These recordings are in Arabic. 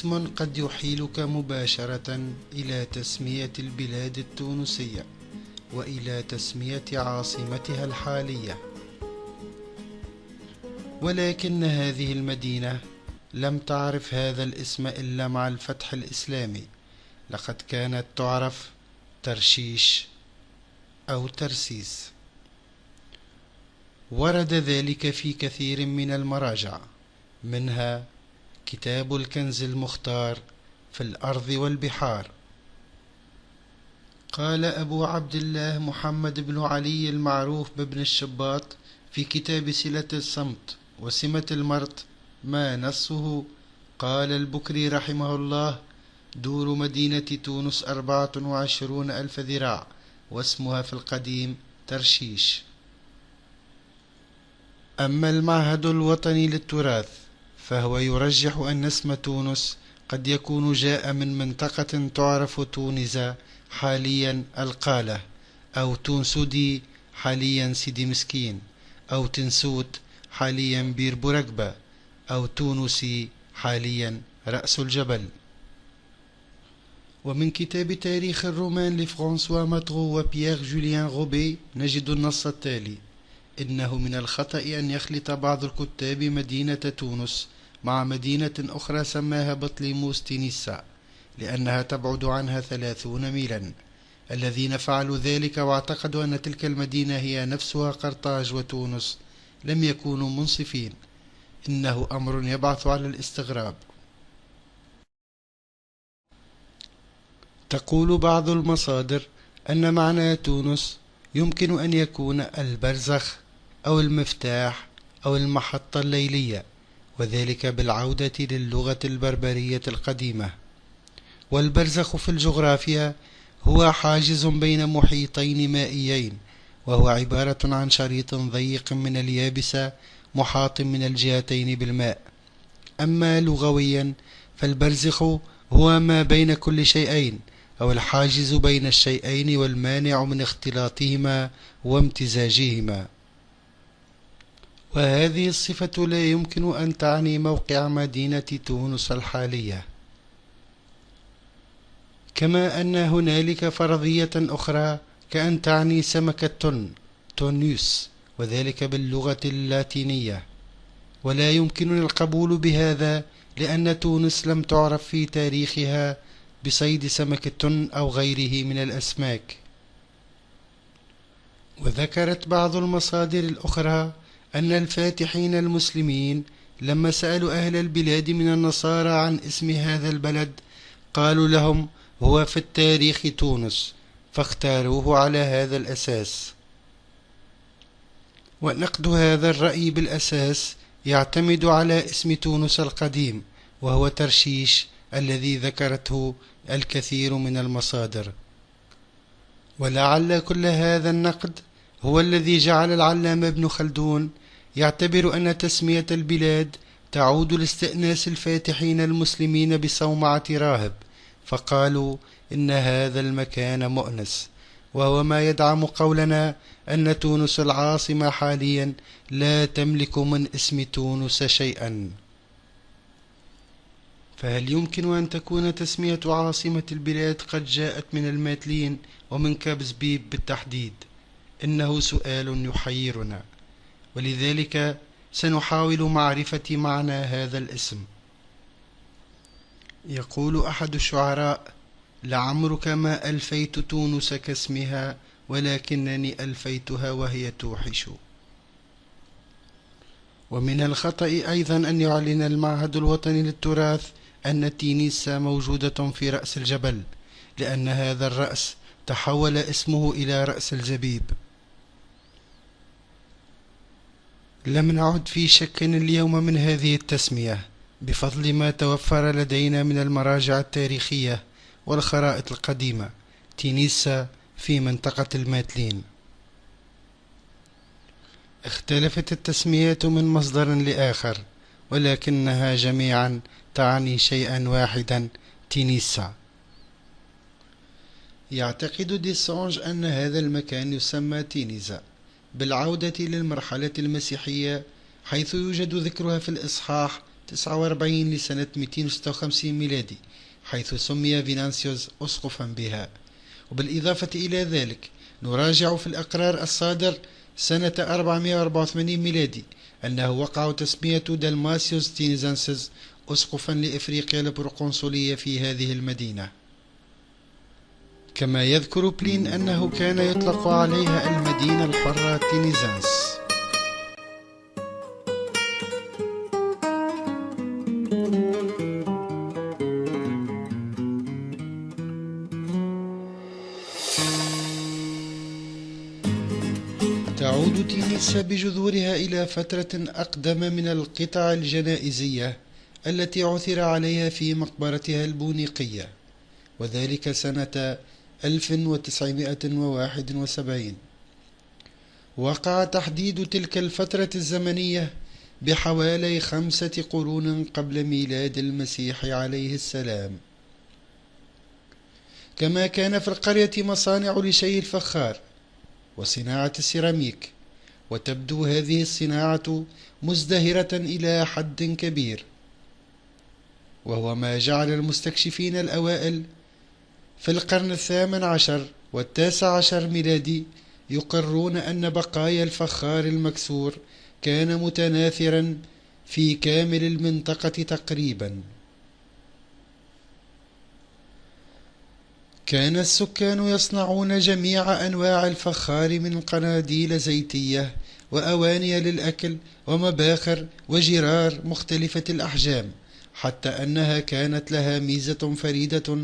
اسم قد يحيلك مباشرة إلى تسمية البلاد التونسية وإلى تسمية عاصمتها الحالية، ولكن هذه المدينة لم تعرف هذا الاسم إلا مع الفتح الإسلامي. لقد كانت تعرف ترشيش أو ترسيس. ورد ذلك في كثير من المراجع، منها كتاب الكنز المختار في الأرض والبحار. قال أبو عبد الله محمد بن علي المعروف بابن الشباط في كتاب صلة الصمت وسمة المرط ما نصه. قال البكري رحمه الله: دور مدينة تونس 24,000 ذراع، واسمها في القديم ترشيش. أما المعهد الوطني للتراث فهو يرجح أن اسم تونس قد يكون جاء من منطقة تعرف تونزا حاليا القالة، أو تونسودي حاليا سيدي مسكين، أو تنسوت حاليا بير بورقبة، أو تونسي حاليا رأس الجبل. ومن كتاب تاريخ الرومان لفرانسوا ماتغو وبيير جوليان غوبي نجد النص التالي: إنه من الخطأ أن يخلط بعض الكتاب مدينة تونس مع مدينة أخرى سماها بطليموس تينيسا، لأنها تبعد عنها 30 ميلا. الذين فعلوا ذلك واعتقدوا أن تلك المدينة هي نفسها قرطاج وتونس لم يكونوا منصفين. إنه أمر يبعث على الاستغراب. تقول بعض المصادر أن معنى تونس يمكن أن يكون البرزخ أو المفتاح أو المحطة الليلية، وذلك بالعودة للغة البربرية القديمة. والبرزخ في الجغرافيا هو حاجز بين محيطين مائيين، وهو عبارة عن شريط ضيق من اليابسة محاط من الجهتين بالماء. أما لغويا فالبرزخ هو ما بين كل شيئين، أو الحاجز بين الشيئين والمانع من اختلاطهما وامتزاجهما. وهذه الصفة لا يمكن أن تعني موقع مدينة تونس الحالية. كما أن هنالك فرضية أخرى كأن تعني سمك التن، تونيوس، وذلك باللغة اللاتينية، ولا يمكننا القبول بهذا لأن تونس لم تعرف في تاريخها بصيد سمك التن أو غيره من الأسماك. وذكرت بعض المصادر الأخرى أن الفاتحين المسلمين لما سألوا أهل البلاد من النصارى عن اسم هذا البلد قالوا لهم هو في التاريخ تونس، فاختاروه على هذا الأساس. ونقد هذا الرأي بالأساس يعتمد على اسم تونس القديم، وهو ترشيش الذي ذكرته الكثير من المصادر. ولعل كل هذا النقد هو الذي جعل العلامة ابن خلدون يعتبر أن تسمية البلاد تعود لاستئناس الفاتحين المسلمين بصومعة راهب، فقالوا إن هذا المكان مؤنس، وهو ما يدعم قولنا أن تونس العاصمة حاليا لا تملك من اسم تونس شيئا. فهل يمكن أن تكون تسمية عاصمة البلاد قد جاءت من الماتلين ومن كابزبيب بالتحديد؟ إنه سؤال يحيرنا، ولذلك سنحاول معرفة معنى هذا الاسم. يقول أحد الشعراء: لعمرك ما ألفيت تونس كاسمها، ولكنني ألفيتها وهي توحش. ومن الخطأ أيضا أن يعلن المعهد الوطني للتراث أن تينيسا موجودة في رأس الجبل، لأن هذا الرأس تحول اسمه إلى رأس الزبيب. لم نعد في شك اليوم من هذه التسمية بفضل ما توفر لدينا من المراجع التاريخية والخرائط القديمة. تينيسا في منطقة الماتلين. اختلفت التسميات من مصدر لآخر، ولكنها جميعا تعني شيئا واحدا: تينيسا. يعتقد ديسانج أن هذا المكان يسمى تينيزا بالعودة للمرحلة المسيحية، حيث يوجد ذكرها في الإصحاح 49 لسنة 256 ميلادي، حيث سمي فينانسيوس أسقفا بها. وبالإضافة إلى ذلك نراجع في الأقرار الصادر سنة 484 ميلادي أنه وقع تسمية دالماسيوس تينيزانسيس أسقفا لإفريقيا البرقنصلية في هذه المدينة. كما يذكر بلين أنه كان يطلق عليها المدينة الحرة تينيزانس. تعود تينيسا بجذورها إلى فترة أقدم من القطع الجنائزية التي عثر عليها في مقبرتها البونيقية، وذلك سنة 1971. وقع تحديد تلك الفترة الزمنية بحوالي 5 قرون قبل ميلاد المسيح عليه السلام. كما كان في القرية مصانع لشي الفخار وصناعة السيراميك، وتبدو هذه الصناعة مزدهرة إلى حد كبير، وهو ما جعل المستكشفين الأوائل في القرن 18 و19 ميلادي يقرون أن بقايا الفخار المكسور كان متناثرا في كامل المنطقة تقريبا. كان السكان يصنعون جميع أنواع الفخار من قناديل زيتية وأواني للأكل ومباخر وجرار مختلفة الأحجام، حتى أنها كانت لها ميزة فريدة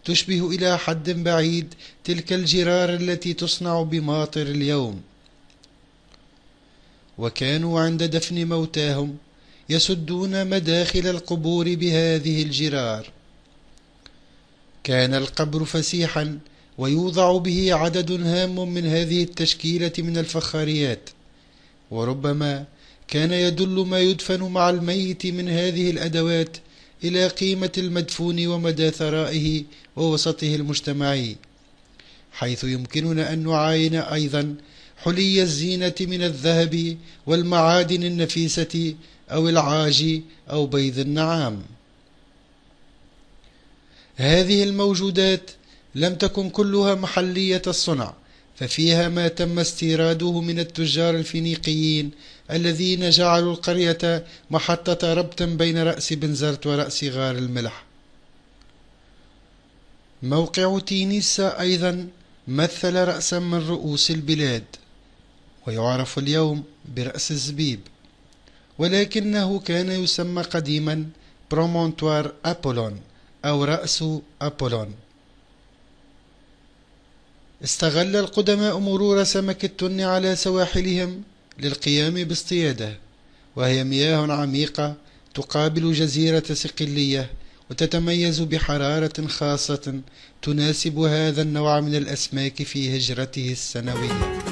تشبه إلى حد بعيد تلك الجرار التي تصنع بماطر اليوم. وكانوا عند دفن موتاهم يسدون مداخل القبور بهذه الجرار. كان القبر فسيحا ويوضع به عدد هام من هذه التشكيلة من الفخاريات، وربما كان يدل ما يدفن مع الميت من هذه الأدوات إلى قيمة المدفون ومدى ثرائه ووسطه المجتمعي، حيث يمكننا أن نعاين أيضا حلي الزينة من الذهب والمعادن النفيسة أو العاج أو بيض النعام. هذه الموجودات لم تكن كلها محلية الصنع، ففيها ما تم استيراده من التجار الفينيقيين الذين جعلوا القرية محطة ربط بين رأس بنزرت ورأس غار الملح. موقع تينيسا أيضا مثل رأسا من رؤوس البلاد، ويعرف اليوم برأس الزبيب، ولكنه كان يسمى قديما برومونتوار أبولون أو رأس أبولون. استغل القدماء مرور سمك التن على سواحلهم للقيام باصطياده، وهي مياه عميقة تقابل جزيرة صقلية وتتميز بحرارة خاصة تناسب هذا النوع من الأسماك في هجرته السنوية.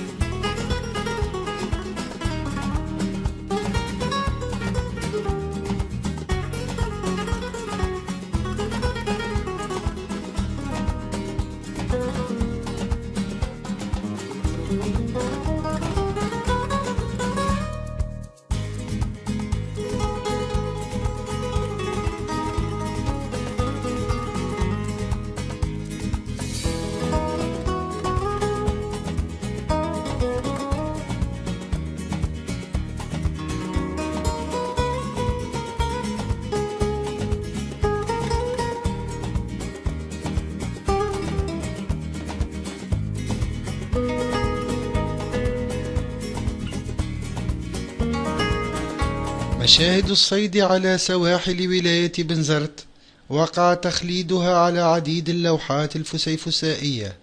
مشاهد الصيد على سواحل ولاية بنزرت وقع تخليدها على عديد اللوحات الفسيفسائية،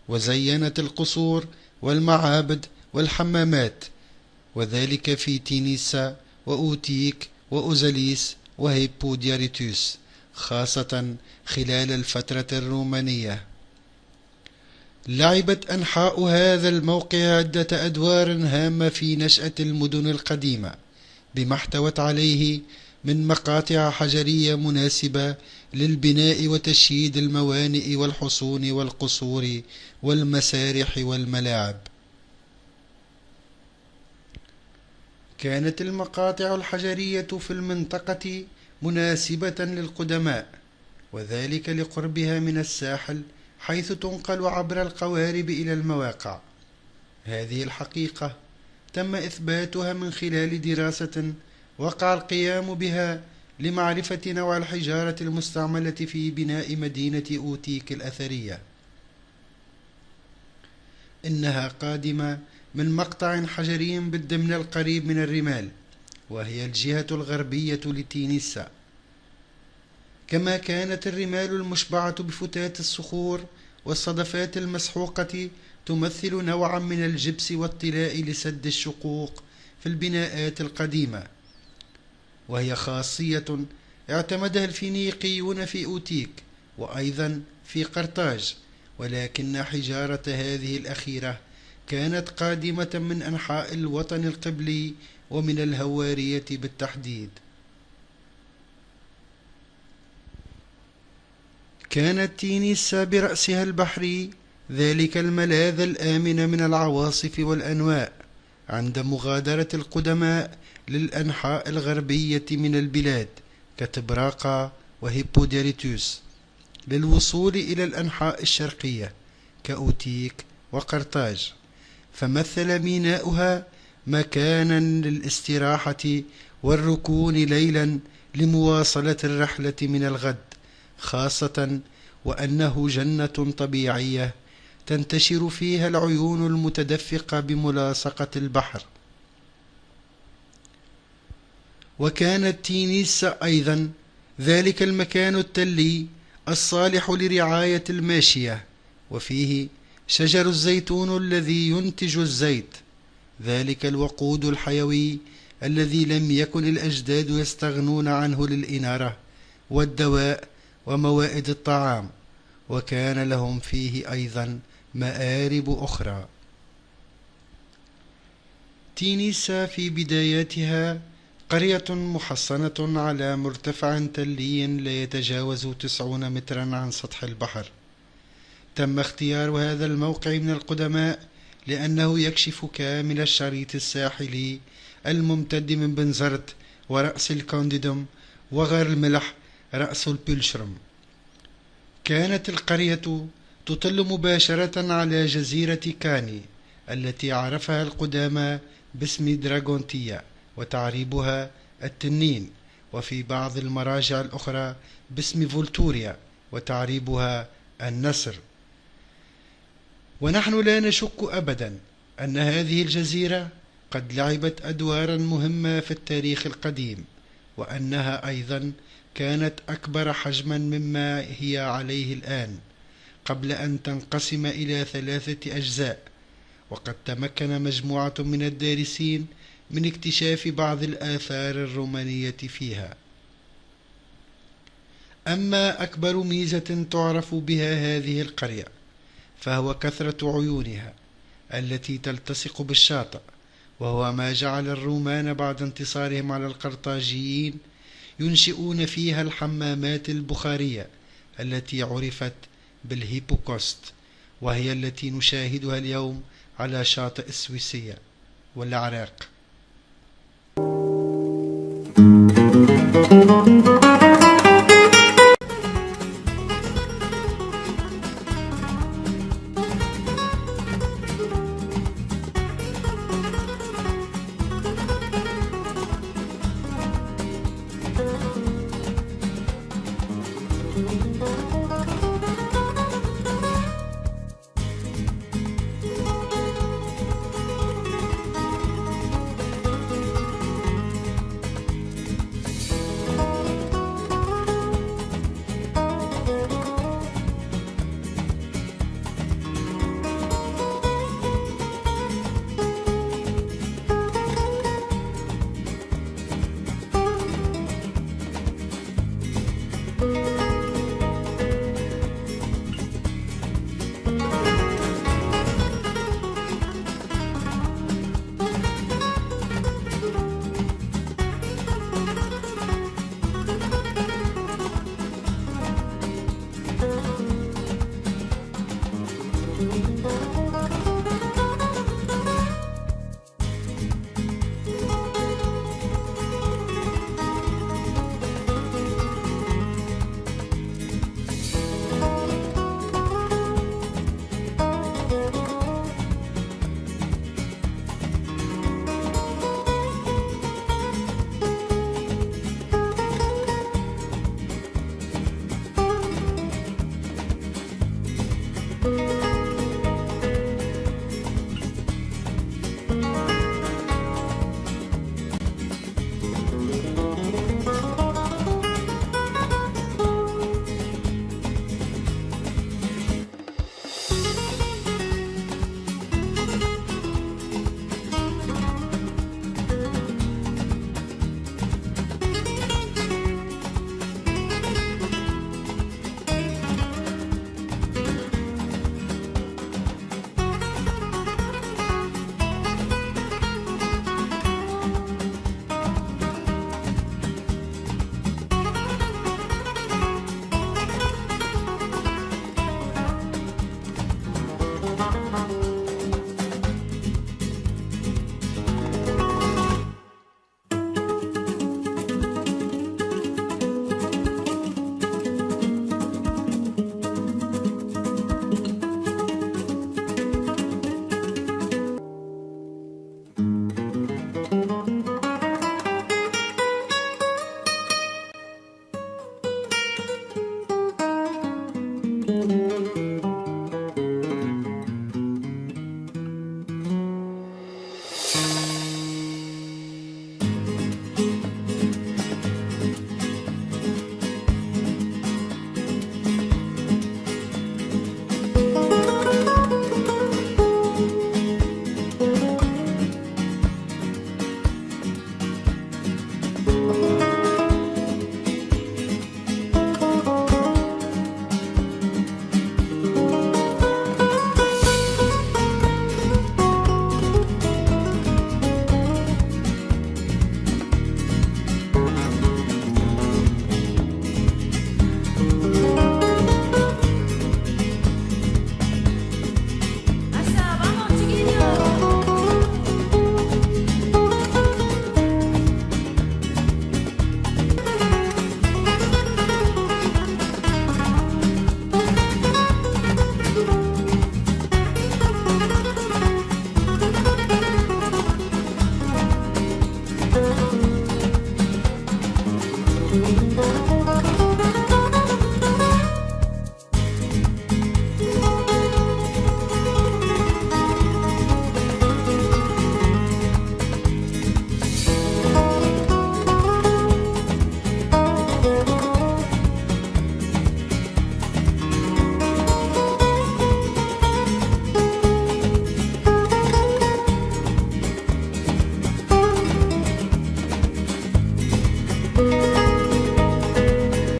وزينت القصور والمعابد والحمامات، وذلك في تينيسا وأوتيك وأوزاليس وهيبودياريتوس، خاصة خلال الفترة الرومانية. لعبت أنحاء هذا الموقع عدة أدوار هامة في نشأة المدن القديمة، بما احتوت عليه من مقاطع حجرية مناسبة للبناء وتشييد الموانئ والحصون والقصور والمسارح والملاعب. كانت المقاطع الحجرية في المنطقة مناسبة للقدماء، وذلك لقربها من الساحل حيث تنقل عبر القوارب إلى المواقع. هذه الحقيقة تم إثباتها من خلال دراسة وقع القيام بها لمعرفة نوع الحجارة المستعملة في بناء مدينة أوتيك الأثرية. إنها قادمة من مقطع حجري بالضمن القريب من الرمال، وهي الجهة الغربية لتينيسا. كما كانت الرمال المشبعة بفتات الصخور والصدفات المسحوقة تمثل نوعا من الجبس والطلاء لسد الشقوق في البناءات القديمة، وهي خاصية اعتمدها الفينيقيون في أوتيك وأيضا في قرطاج، ولكن حجارة هذه الأخيرة كانت قادمة من أنحاء الوطن القبلي ومن الهوارية بالتحديد. كانت تينيسا برأسها البحري ذلك الملاذ الآمن من العواصف والأنواء عند مغادرة القدماء للأنحاء الغربية من البلاد كتبراقة وهيبوديريتوس للوصول إلى الأنحاء الشرقية كأوتيك وقرطاج، فمثل ميناؤها مكانا للاستراحة والركون ليلا لمواصلة الرحلة من الغد، خاصة وأنه جنة طبيعية تنتشر فيها العيون المتدفقة بملاصقة البحر. وكانت تينيسا أيضا ذلك المكان التلي الصالح لرعاية الماشية، وفيه شجر الزيتون الذي ينتج الزيت، ذلك الوقود الحيوي الذي لم يكن الأجداد يستغنون عنه للإنارة والدواء وموائد الطعام، وكان لهم فيه أيضا مآرب أخرى. تينيسا في بداياتها قرية محصنة على مرتفع تلي لا يتجاوز 90 مترا عن سطح البحر. تم اختيار هذا الموقع من القدماء لأنه يكشف كامل الشريط الساحلي الممتد من بنزرت ورأس الكونديدوم وغار الملح رأس البلشرم. كانت القرية تطل مباشرة على جزيرة كاني التي عرفها القدامى باسم دراغونتيا وتعريبها التنين، وفي بعض المراجع الأخرى باسم فولتوريا وتعريبها النسر. ونحن لا نشك أبدا أن هذه الجزيرة قد لعبت أدوارا مهمة في التاريخ القديم، وأنها أيضا كانت أكبر حجما مما هي عليه الآن قبل أن تنقسم إلى 3 أجزاء. وقد تمكن مجموعة من الدارسين من اكتشاف بعض الآثار الرومانية فيها. أما أكبر ميزة تعرف بها هذه القرية فهو كثرة عيونها التي تلتصق بالشاطئ، وهو ما جعل الرومان بعد انتصارهم على القرطاجيين ينشئون فيها الحمامات البخارية التي عرفت بالهيبوكوست، وهي التي نشاهدها اليوم على شاطئ السويسية والعراق. السلام.